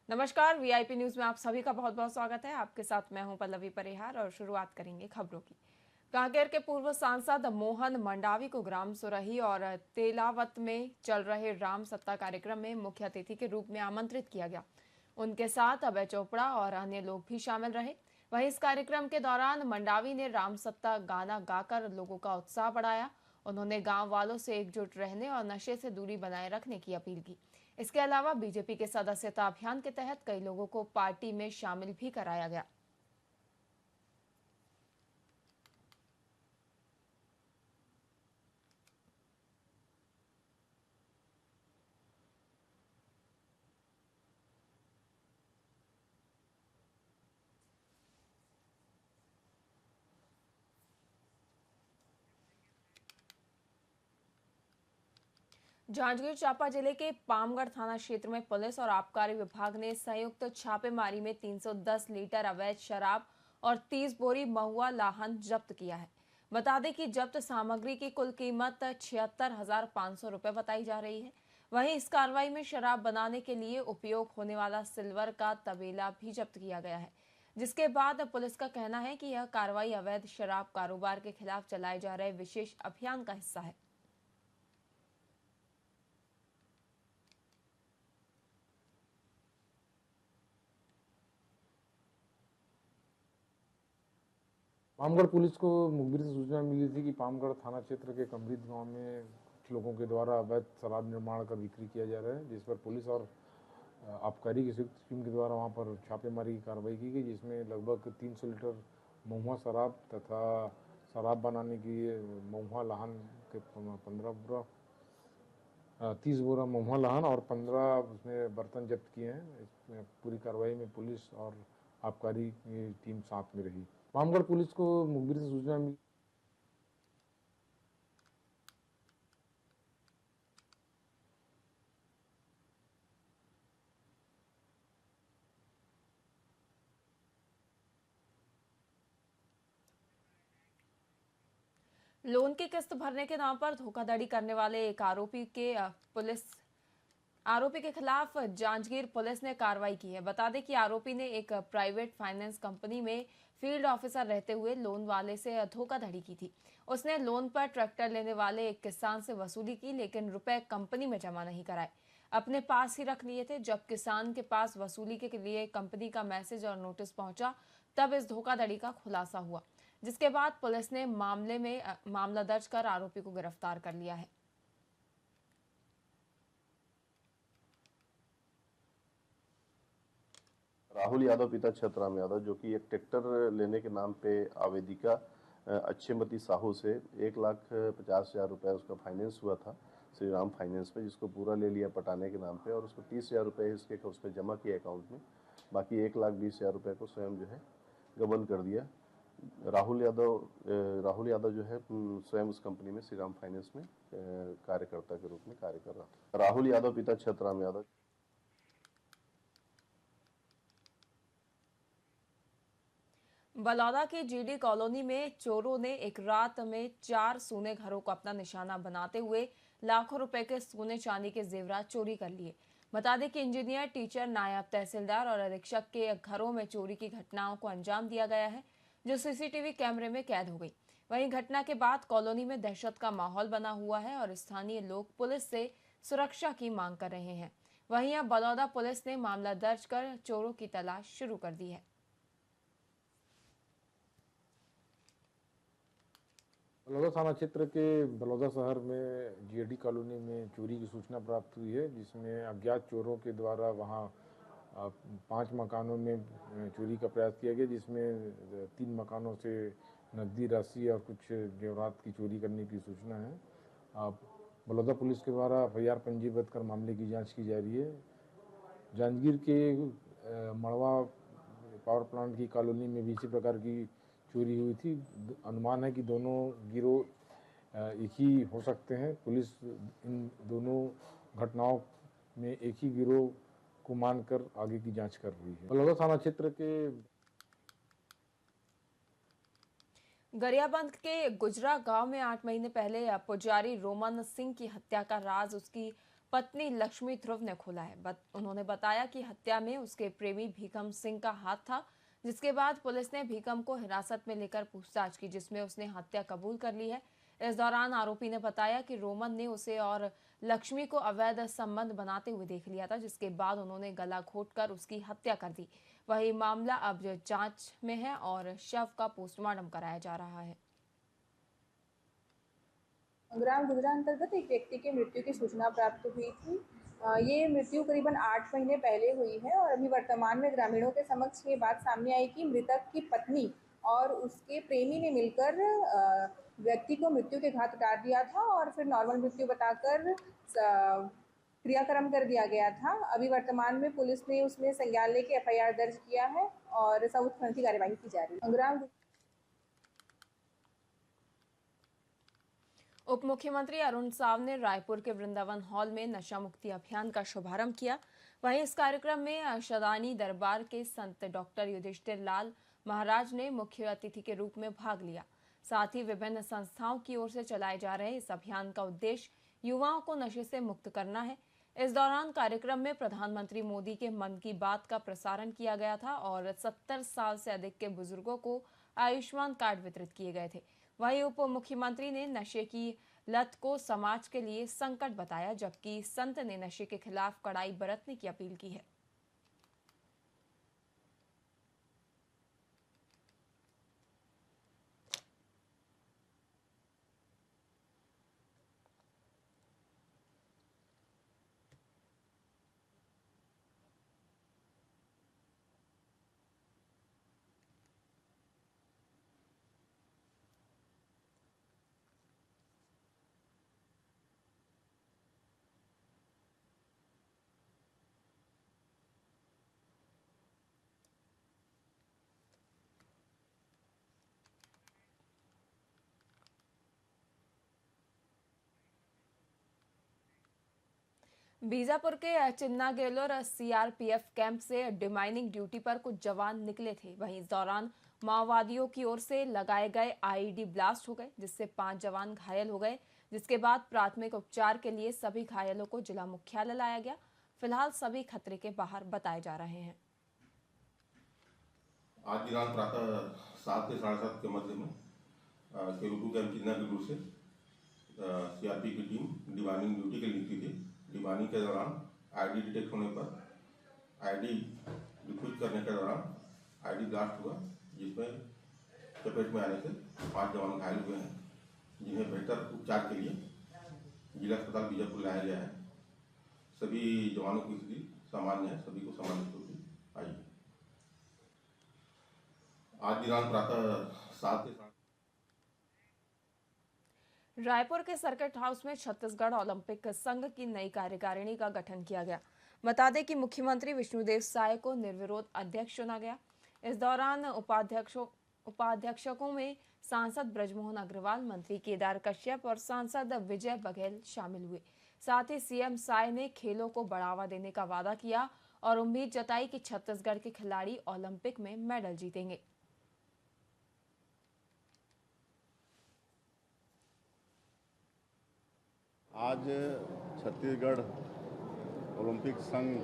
नमस्कार। VIP news में आप सभी का बहुत बहुत स्वागत है। आपके साथ मैं हूं पल्लवी परिहार और शुरुआत करेंगे खबरों की। कांकेर के पूर्व सांसद मोहन मंडावी को ग्राम सुरही और तेलावत में चल रहे राम सत्ता कार्यक्रम में मुख्य अतिथि के रूप में आमंत्रित किया गया। उनके साथ अभय चोपड़ा और अन्य लोग भी शामिल रहे। वहीं इस कार्यक्रम के दौरान मंडावी ने राम सत्ता गाना गाकर लोगों का उत्साह बढ़ाया। उन्होंने गांव वालों से एकजुट रहने और नशे से दूरी बनाए रखने की अपील की। इसके अलावा बीजेपी के सदस्यता अभियान के तहत कई लोगों को पार्टी में शामिल भी कराया गया। जांजगीर चांपा जिले के पामगढ़ थाना क्षेत्र में पुलिस और आबकारी विभाग ने संयुक्त छापेमारी में 310 लीटर अवैध शराब और 30 बोरी महुआ लाहन जब्त किया है। बता दें कि जब्त सामग्री की कुल कीमत 76,500 रुपए बताई जा रही है। वहीं इस कार्रवाई में शराब बनाने के लिए उपयोग होने वाला सिल्वर का तबेला भी जब्त किया गया है, जिसके बाद पुलिस का कहना है कि यह कार्रवाई अवैध शराब कारोबार के खिलाफ चलाए जा रहे विशेष अभियान का हिस्सा है। पामगढ़ पुलिस को मुखबिर से सूचना मिली थी कि पामगढ़ थाना क्षेत्र के कमरीत गांव में कुछ लोगों के द्वारा अवैध शराब निर्माण कर बिक्री किया जा रहा है, जिस पर पुलिस और आबकारी की संयुक्त टीम के द्वारा वहां पर छापेमारी की कार्रवाई की गई, जिसमें लगभग 300 लीटर महुआ शराब तथा शराब बनाने की महुआ लाहन के 15 बोरा 30 बोरा महुआ लाहन और 15 उसमें बर्तन जब्त किए हैं। इसमें पूरी कार्रवाई में पुलिस और आबकारी की टीम साथ में रही। पामगढ़ पुलिस को मुखबिर से सूचना मिली। लोन की किस्त भरने के नाम पर धोखाधड़ी करने वाले एक आरोपी के खिलाफ जांजगीर पुलिस ने कार्रवाई की है। बता दें कि आरोपी ने एक प्राइवेट फाइनेंस कंपनी में फील्ड ऑफिसर रहते हुए लोन वाले से धोखाधड़ी की थी। उसने लोन पर ट्रैक्टर लेने वाले एक किसान से वसूली की, लेकिन रुपए कंपनी में जमा नहीं कराए, अपने पास ही रख लिए थे। जब किसान के पास वसूली के लिए कंपनी का मैसेज और नोटिस पहुंचा, तब इस धोखाधड़ी का खुलासा हुआ, जिसके बाद पुलिस ने मामला दर्ज कर आरोपी को गिरफ्तार कर लिया है। राहुल यादव पिता छतराम यादव, जो कि एक ट्रैक्टर लेने के नाम पे आवेदिका अच्छेमती साहू से 1,50,000 रुपए उसका फाइनेंस हुआ था श्री राम फाइनेंस पे, जिसको पूरा ले लिया पटाने के नाम पे और उसको 30,000 रुपए इसके उसमें जमा किया अकाउंट में। बाकी 1,20,000 रुपए को स्वयं जो है गबन कर दिया। राहुल यादव जो है स्वयं उस कंपनी में श्री राम फाइनेंस में कार्यकर्ता के रूप में कार्य कर रहा था। राहुल यादव पिता छतराम यादव। बलौदा की जीडी कॉलोनी में चोरों ने एक रात में 4 सोने घरों को अपना निशाना बनाते हुए लाखों रुपए के सोने चांदी के जेवरात चोरी कर लिए। बता दें कि इंजीनियर, टीचर, नायब तहसीलदार और अधीक्षक के घरों में चोरी की घटनाओं को अंजाम दिया गया है, जो सीसीटीवी कैमरे में कैद हो गई। वहीं घटना के बाद कॉलोनी में दहशत का माहौल बना हुआ है और स्थानीय लोग पुलिस से सुरक्षा की मांग कर रहे हैं। वहीं अब बलौदा पुलिस ने मामला दर्ज कर चोरों की तलाश शुरू कर दी है। बलौदा थाना क्षेत्र के बलौदा शहर में जीडी कॉलोनी में चोरी की सूचना प्राप्त हुई है, जिसमें अज्ञात चोरों के द्वारा वहां 5 मकानों में चोरी का प्रयास किया गया, जिसमें 3 मकानों से नकदी राशि और कुछ जेवरात की चोरी करने की सूचना है। बलौदा पुलिस के द्वारा एफआईआर पंजीबद्ध कर मामले की जांच की जा रही है। जांजगीर के मड़वा पावर प्लांट की कॉलोनी में भी इसी प्रकार की चोरी हुई थी। अनुमान है कि दोनों गिरोह एक ही हो सकते हैं। पुलिस इन दोनों घटनाओं में एक ही गिरोह को मानकर आगे की जांच कर रही है। बलौदा थाना क्षेत्र के गरियाबंद के गुजरा गांव में 8 महीने पहले पुजारी रोमन सिंह की हत्या का राज उसकी पत्नी लक्ष्मी ध्रुव ने खोला है। उन्होंने बताया कि हत्या में उसके प्रेमी भीखम सिंह का हाथ था, जिसके बाद पुलिस ने भीखम को हिरासत में लेकर पूछताछ की, जिसमें उसने हत्या कबूल कर ली है। इस दौरान आरोपी ने बताया कि रोमन ने उसे और लक्ष्मी को अवैध संबंध बनाते हुए देख लिया था, जिसके बाद उन्होंने गला घोंटकर उसकी हत्या कर दी। वही मामला अब जांच में है और शव का पोस्टमार्टम कराया जा रहा है। ग्राम गुजरा अंतर्गत एक व्यक्ति की मृत्यु की सूचना प्राप्त हुई थी। ये मृत्यु करीबन 8 महीने पहले हुई है और अभी वर्तमान में ग्रामीणों के समक्ष ये बात सामने आई कि मृतक की पत्नी और उसके प्रेमी ने मिलकर व्यक्ति को मृत्यु के घाट उतार दिया था और फिर नॉर्मल मृत्यु बताकर क्रियाक्रम कर दिया गया था। अभी वर्तमान में पुलिस ने उसमें संज्ञान लेके एफआईआर दर्ज किया है और सबूत उत्खनन की कार्यवाही की जा रही है। ग्राम उप मुख्यमंत्री अरुण साव ने रायपुर के वृंदावन हॉल में नशा मुक्ति अभियान का शुभारंभ किया। वहीं इस कार्यक्रम में अशदानी दरबार के संत डॉक्टर युधिष्ठिर लाल महाराज ने मुख्य अतिथि के रूप में भाग लिया। साथ ही विभिन्न संस्थाओं की ओर से चलाए जा रहे इस अभियान का उद्देश्य युवाओं को नशे से मुक्त करना है। इस दौरान कार्यक्रम में प्रधानमंत्री मोदी के मन की बात का प्रसारण किया गया था और 70 साल से अधिक के बुजुर्गों को आयुष्मान कार्ड वितरित किए गए थे। वहीं उप मुख्यमंत्री ने नशे की लत को समाज के लिए संकट बताया, जबकि संत ने नशे के खिलाफ कड़ाई बरतने की अपील की है। बीजापुर के चिन्ना गेलोर सीआरपीएफ कैंप से डिमाइनिंग ड्यूटी पर कुछ जवान निकले थे। वहीं इस दौरान माओवादियों की ओर से लगाए गए आईईडी ब्लास्ट हो गए, जिससे 5 जवान घायल हो गए, जिसके बाद प्राथमिक उपचार के लिए सभी घायलों को जिला मुख्यालय लाया गया। फिलहाल सभी खतरे के बाहर बताए जा रहे हैं। आज दिनांक प्रातः 7 से 7:30 के मध्य में केरुटू कैंप चिन्ना गेलोर से सीआरपी की टीम डिमाइनिंग ड्यूटी के लिए निकली थी। डिमाइनिंग के दौरान आईडी डिटेक्ट होने पर आईडी डिफ्यूज करने के दौरान आईडी ब्लास्ट हुआ, जिसमें चपेट में आने से 5 जवान घायल हुए हैं, जिन्हें बेहतर उपचार के लिए जिला अस्पताल बीजापुर लाया गया है। सभी जवानों की स्थिति सामान्य है, सभी को सामान्य स्थिति आई है। आज दिनांक प्रातः 7 से रायपुर के सर्किट हाउस में छत्तीसगढ़ ओलंपिक संघ की नई कार्यकारिणी का गठन किया गया। बता दें कि मुख्यमंत्री विष्णुदेव साय को निर्विरोध अध्यक्ष चुना गया। इस दौरान उपाध्यक्षों में सांसद ब्रजमोहन अग्रवाल, मंत्री केदार कश्यप और सांसद विजय बघेल शामिल हुए। साथ ही सीएम साय ने खेलों को बढ़ावा देने का वादा किया और उम्मीद जताई कि छत्तीसगढ़ के खिलाड़ी ओलंपिक में मेडल जीतेंगे। आज छत्तीसगढ़ ओलंपिक संघ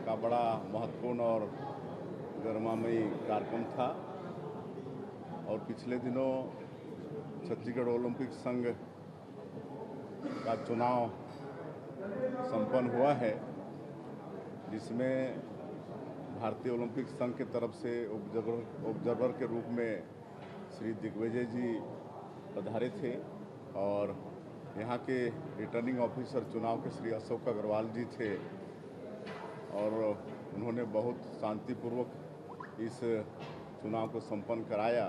का बड़ा महत्वपूर्ण और गरिमामयी कार्यक्रम था और पिछले दिनों छत्तीसगढ़ ओलंपिक संघ का चुनाव संपन्न हुआ है, जिसमें भारतीय ओलंपिक संघ की तरफ से ऑब्जर्वर के रूप में श्री दिग्विजय जी पधारे थे और यहाँ के रिटर्निंग ऑफिसर चुनाव के श्री अशोक अग्रवाल जी थे और उन्होंने बहुत शांतिपूर्वक इस चुनाव को संपन्न कराया।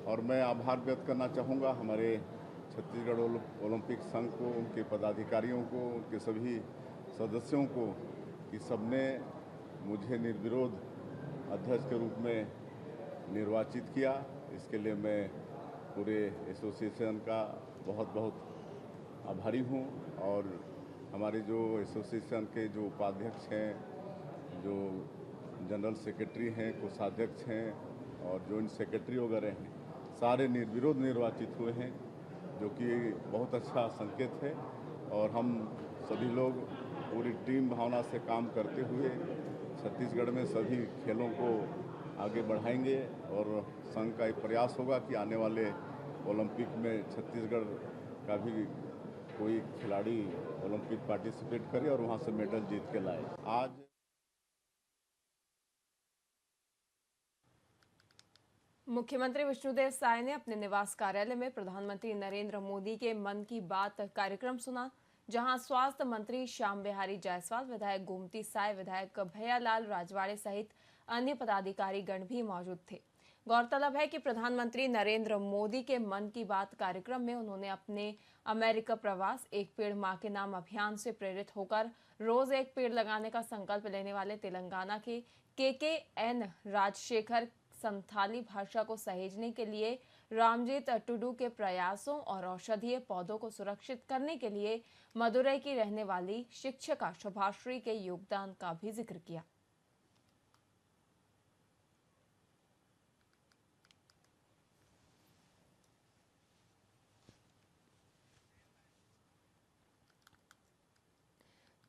और मैं आभार व्यक्त करना चाहूँगा हमारे छत्तीसगढ़ ओलंपिक संघ को, उनके पदाधिकारियों को, उनके सभी सदस्यों को कि सबने मुझे निर्विरोध अध्यक्ष के रूप में निर्वाचित किया। इसके लिए मैं पूरे एसोसिएशन का बहुत बहुत आभारी हूँ और हमारे जो एसोसिएशन के जो उपाध्यक्ष हैं, जो जनरल सेक्रेटरी हैं, कोषाध्यक्ष हैं और जॉइंट सेक्रेटरी वगैरह हैं, सारे निर्विरोध निर्वाचित हुए हैं, जो कि बहुत अच्छा संकेत है और हम सभी लोग पूरी टीम भावना से काम करते हुए छत्तीसगढ़ में सभी खेलों को आगे बढ़ाएंगे और संघ का एक प्रयास होगा कि आने वाले ओलंपिक में छत्तीसगढ़ का भी कोई खिलाड़ी ओलंपिक पार्टिसिपेट करे और वहां से मेडल जीत के लाए। आज मुख्यमंत्री विष्णुदेव साय ने अपने निवास कार्यालय में प्रधानमंत्री नरेंद्र मोदी के मन की बात कार्यक्रम सुना, जहां स्वास्थ्य मंत्री श्याम बिहारी जायसवाल, विधायक गोमती साय, विधायक भैयालाल राजवाड़े सहित अन्य पदाधिकारी गण भी मौजूद थे। गौरतलब है कि प्रधानमंत्री नरेंद्र मोदी के मन की बात कार्यक्रम में उन्होंने अपने अमेरिका प्रवास एक पेड़ मां के नाम अभियान से प्रेरित होकर रोज एक पेड़ लगाने का संकल्प लेने वाले तेलंगाना के KKN राजशेखर संथाली भाषा को सहेजने के लिए रामजीत टुडू के प्रयासों और औषधीय पौधों को सुरक्षित करने के लिए मदुरई की रहने वाली शिक्षिका शुभाश्री के योगदान का भी जिक्र किया।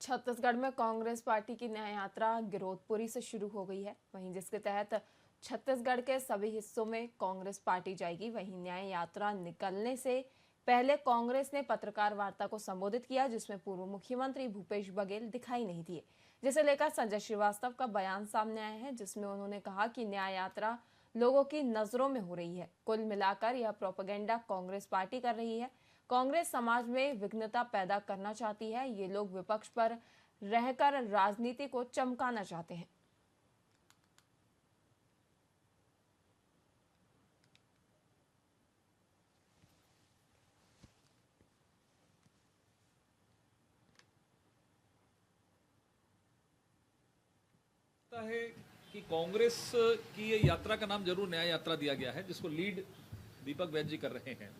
छत्तीसगढ़ में कांग्रेस पार्टी की न्याय यात्रा गिरोधपुरी से शुरू हो गई है। वहीं जिसके तहत छत्तीसगढ़ के सभी हिस्सों में कांग्रेस पार्टी जाएगी। वहीं न्याय यात्रा निकलने से पहले कांग्रेस ने पत्रकार वार्ता को संबोधित किया, जिसमें पूर्व मुख्यमंत्री भूपेश बघेल दिखाई नहीं दिए, जिसे लेकर संजय श्रीवास्तव का बयान सामने आया है, जिसमें उन्होंने कहा कि न्याय यात्रा लोगों की नजरों में हो रही है। कुल मिलाकर यह प्रोपेगेंडा कांग्रेस पार्टी कर रही है। कांग्रेस समाज में विघ्नता पैदा करना चाहती है। ये लोग विपक्ष पर रहकर राजनीति को चमकाना चाहते हैं। है कि कांग्रेस की ये यात्रा का नाम जरूर न्याय यात्रा दिया गया है, जिसको लीड दीपक वैद्य जी कर रहे हैं।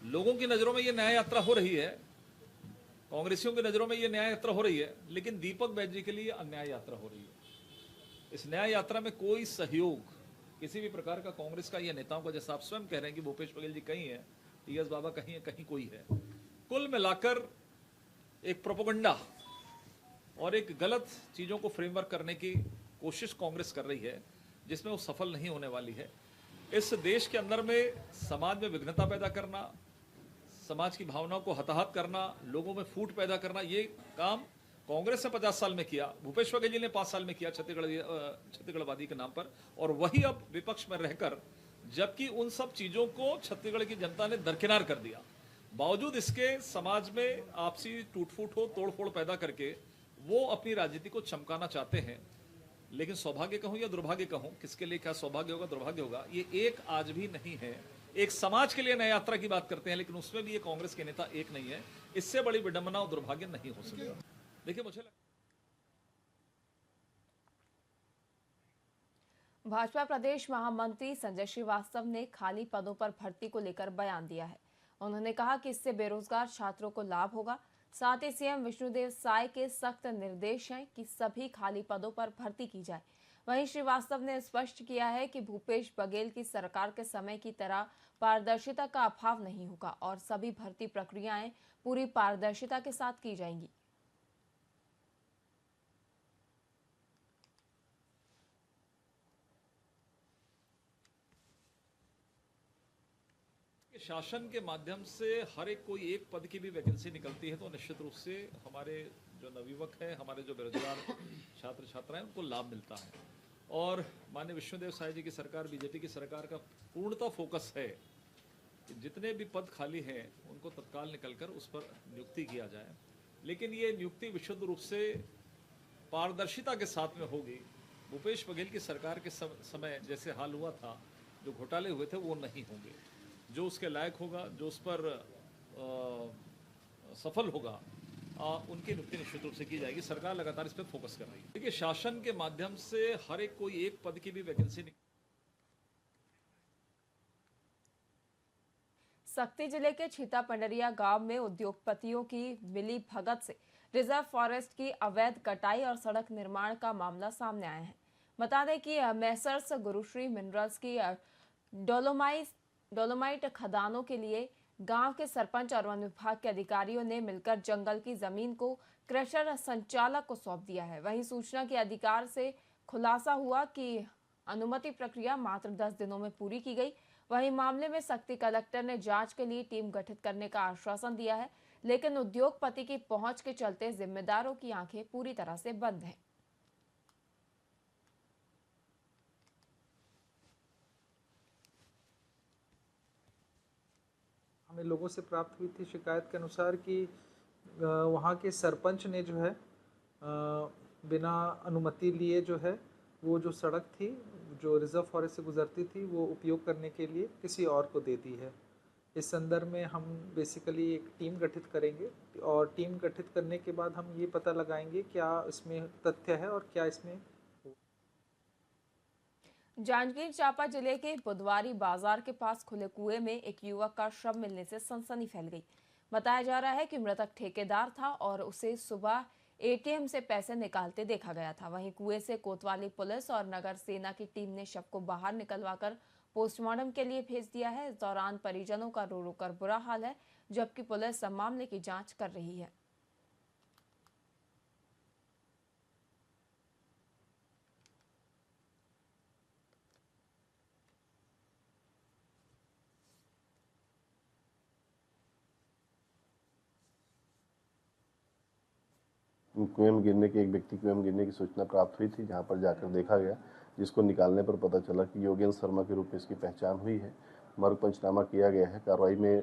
लोगों की नजरों में ये न्याय यात्रा हो रही है, कांग्रेसियों की नजरों में ये न्याय यात्रा हो रही है, लेकिन दीपक वैद्य जी के लिए अन्याय यात्रा हो रही है। इस न्याय यात्रा में कोई सहयोग किसी भी प्रकार का कांग्रेस का या नेताओं का, जैसा आप स्वयं कह रहे हैं कि भूपेश बघेल जी कहीं है, TS बाबा कहीं है, कहीं कोई है, कुल मिलाकर एक प्रोपेगेंडा और एक गलत चीजों को फ्रेमवर्क करने की कोशिश कांग्रेस कर रही है, जिसमें वो सफल नहीं होने वाली है। इस देश के अंदर में समाज में विघ्नता पैदा करना, समाज की भावनाओं को हताहत करना, लोगों में फूट पैदा करना, ये काम कांग्रेस ने 50 साल में किया, भूपेश बघेल जी ने 5 साल में किया छत्तीसगढ़वादी के नाम पर, और वही अब विपक्ष में रहकर, जबकि उन सब चीजों को छत्तीसगढ़ की जनता ने दरकिनार कर दिया, बावजूद इसके समाज में आपसी टूट-फूट हो, तोड़-फोड़ पैदा करके वो अपनी राजनीति को चमकाना चाहते हैं। लेकिन सौभाग्य कहूं या दुर्भाग्य कहूं, किसके लिए क्या सौभाग्य होगा दुर्भाग्य होगा, ये एक आज भी नहीं है। एक समाज के लिए नया यात्रा की बात करते हैं, लेकिन उसमें भी ये कांग्रेस के नेता एक नहीं है। इससे बड़ी विडंबना और दुर्भाग्य नहीं हो सकता। देखिए, मुझे भाजपा प्रदेश महामंत्री संजय श्रीवास्तव ने खाली पदों पर भर्ती को लेकर बयान दिया है। उन्होंने कहा कि इससे बेरोजगार छात्रों को लाभ होगा। साथ ही सीएम विष्णुदेव साय के सख्त निर्देश हैं कि सभी खाली पदों पर भर्ती की जाए। वहीं श्रीवास्तव ने स्पष्ट किया है कि भूपेश बघेल की सरकार के समय की तरह पारदर्शिता का अभाव नहीं होगा और सभी भर्ती प्रक्रियाएं पूरी पारदर्शिता के साथ की जाएंगी। शासन के माध्यम से हर एक कोई एक पद की भी वैकेंसी निकलती है तो निश्चित रूप से हमारे जो नवयुवक हैं, हमारे जो बेरोजगार छात्र छात्राएं, उनको लाभ मिलता है। और माननीय विष्णुदेव साय जी की सरकार, बीजेपी की सरकार का पूर्णतः फोकस है कि जितने भी पद खाली हैं उनको तत्काल निकलकर उस पर नियुक्ति किया जाए। लेकिन ये नियुक्ति विशुद्ध रूप से पारदर्शिता के साथ में होगी। भूपेश बघेल की सरकार के समय जैसे हाल हुआ था, जो घोटाले हुए थे, वो नहीं होंगे। जो उसके लायक होगा, जो उस पर सफल होगा, उनकी नियुक्ति निश्चित रूप से की जाएगी। सरकार लगातार इस पर फोकस कर रही है। देखिए, शासन के माध्यम से हर एक कोई एक पद की भी वैकेंसी सक्ती जिले के छीता पंडरिया गांव में उद्योगपतियों की मिली भगत से रिजर्व फॉरेस्ट की अवैध कटाई और सड़क निर्माण का मामला सामने आया है। बता दें कि मैसर्स गुरुश्री मिनरल्स की डोलोमाइट खदानों के लिए गांव के सरपंच और वन विभाग के अधिकारियों ने मिलकर जंगल की जमीन को क्रशर संचालक को सौंप दिया है। वहीं सूचना के अधिकार से खुलासा हुआ कि अनुमति प्रक्रिया मात्र 10 दिनों में पूरी की गई। वहीं मामले में सख्ती कलेक्टर ने जांच के लिए टीम गठित करने का आश्वासन दिया है, लेकिन उद्योगपति की पहुंच के चलते जिम्मेदारों की आंखें पूरी तरह से बंद हैं। हमें लोगों से प्राप्त हुई थी शिकायत के अनुसार कि वहाँ के सरपंच ने जो है बिना अनुमति लिए जो है वो जो सड़क थी जो रिजर्व फॉरेस्ट से गुजरती थी वो उपयोग करने के लिए किसी और को दे दी है। इस संदर्भ में हम बेसिकली एक टीम गठित करेंगे और टीम गठित करने के बाद हम ये पता लगाएंगे क्या इसमें तथ्य है और क्या इसमें। जांजगीर चांपा जिले के बुधवारी बाजार के पास खुले कुएं में एक युवक का शव मिलने से सनसनी फैल गई। बताया जा रहा है कि मृतक ठेकेदार था और उसे सुबह एटीएम से पैसे निकालते देखा गया था। वहीं कुएं से कोतवाली पुलिस और नगर सेना की टीम ने शव को बाहर निकलवाकर पोस्टमार्टम के लिए भेज दिया है। इस दौरान परिजनों का रो रो कर बुरा हाल है, जबकि पुलिस मामले की जांच कर रही है। कुएं में गिरने के एक व्यक्ति कुएं में गिरने की सूचना प्राप्त हुई थी, जहां पर जाकर देखा गया, जिसको निकालने पर पता चला कि योगेंद्र शर्मा के रूप में इसकी पहचान हुई है। मर्ग पंचनामा किया गया है, कार्रवाई में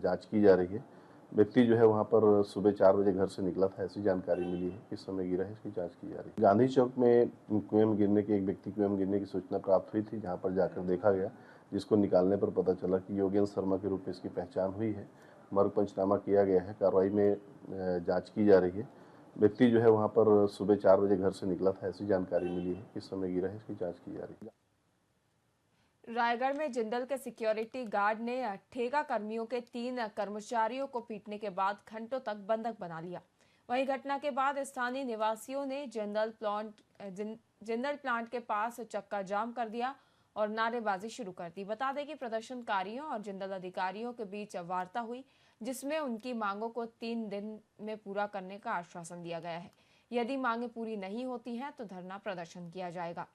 जांच की जा रही है। व्यक्ति जो है वहां पर सुबह 4 बजे घर से निकला था, ऐसी जानकारी मिली है। किस समय गिरा है इसकी जांच की जा रही है। गांधी चौक में कुएं में गिरने के एक व्यक्ति कुएं में गिरने की सूचना प्राप्त हुई थी, जहाँ पर जाकर देखा गया, जिसको निकालने पर पता चला कि योगेंद्र शर्मा के रूप में इसकी पहचान हुई है। मर्ग पंचनामा किया गया है, कार्रवाई में जांच की जा रही है। व्यक्ति जो है वहां पर सुबह 4 बजे घर से निकला था, ऐसी जानकारी मिली है। किस समय गिरा है इसकी जांच की जा रही है। रायगढ़ में जिंदल के सिक्योरिटी गार्ड ने ठेका कर्मियों के 3 कर्मचारियों को पीटने के बाद घंटों तक बंधक बना लिया। वहीं घटना के बाद स्थानीय निवासियों ने जिंदल प्लांट के पास चक्का जाम कर दिया और नारेबाजी शुरू कर दी। बता दें कि प्रदर्शनकारियों और जिंदल अधिकारियों के बीच वार्ता हुई, जिसमें उनकी मांगों को 3 दिन में पूरा करने का आश्वासन दिया गया है। यदि मांगें पूरी नहीं होती हैं तो धरना प्रदर्शन किया जाएगा।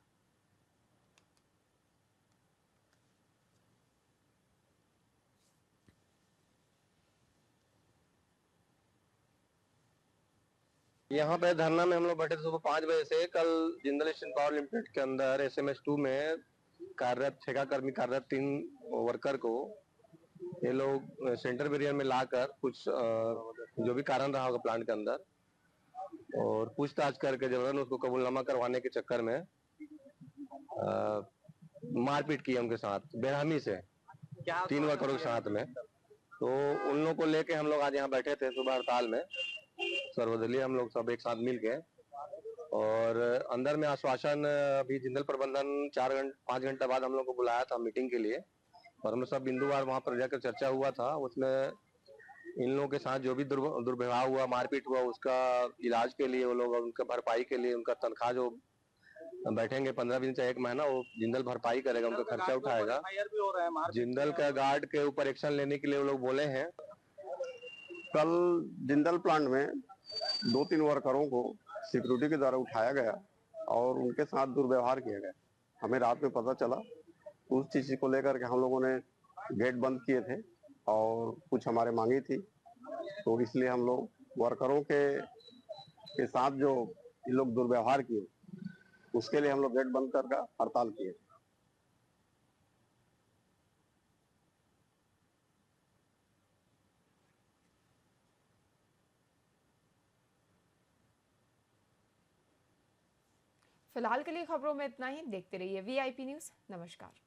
यहाँ पे धरना में हम लोग बैठे थे सुबह 5 बजे से। कल जिंदल स्टील पावर लिमिटेड के अंदर SMS2 में कार्यरत ठेका कर्मी कार्यरत 3 वर्कर को ये लोग सेंटर बैरियर में लाकर कुछ जो भी कारण रहा होगा प्लांट के अंदर और पूछताछ करके जबरन उसको कबूलनामा करवाने के चक्कर में मारपीट की उनके साथ बेरहमी से 3 वर्करों के साथ में। तो उन लोगों को लेके हम लोग आज यहाँ बैठे थे सुबह हड़ताल में, सर्वदलीय हम लोग सब एक साथ मिल के, और अंदर में आश्वासन अभी जिंदल प्रबंधन 5 घंटे बाद हम लोग को बुलाया था मीटिंग के लिए और हम सब बिंदुवार वहां पर जाकर चर्चा हुआ था। उसमें इन लोगों के साथ जो भी दुर्व्यवहार हुआ, मारपीट हुआ, उसका इलाज के लिए वो लोग उनका भरपाई के लिए उनका तनख्वाह जो बैठेंगे 15 दिन से 1 महीना, वो जिंदल भरपाई करेगा, उनका खर्चा उठाएगा। जिंदल का गार्ड के ऊपर एक्शन लेने के लिए वो लोग बोले हैं। कल जिंदल प्लांट में 2-3 वर्करों को सिक्योरिटी के द्वारा उठाया गया और उनके साथ दुर्व्यवहार किया गया। हमें रात में पता चला, उस चीज को लेकर के हम लोगों ने गेट बंद किए थे और कुछ हमारे मांगी थी, तो इसलिए हम लोग वर्करों के साथ जो ये लोग दुर्व्यवहार किए उसके लिए हम लोग गेट बंद कर हड़ताल किए। फिलहाल के लिए खबरों में इतना ही। देखते रहिए VIP न्यूज़। नमस्कार।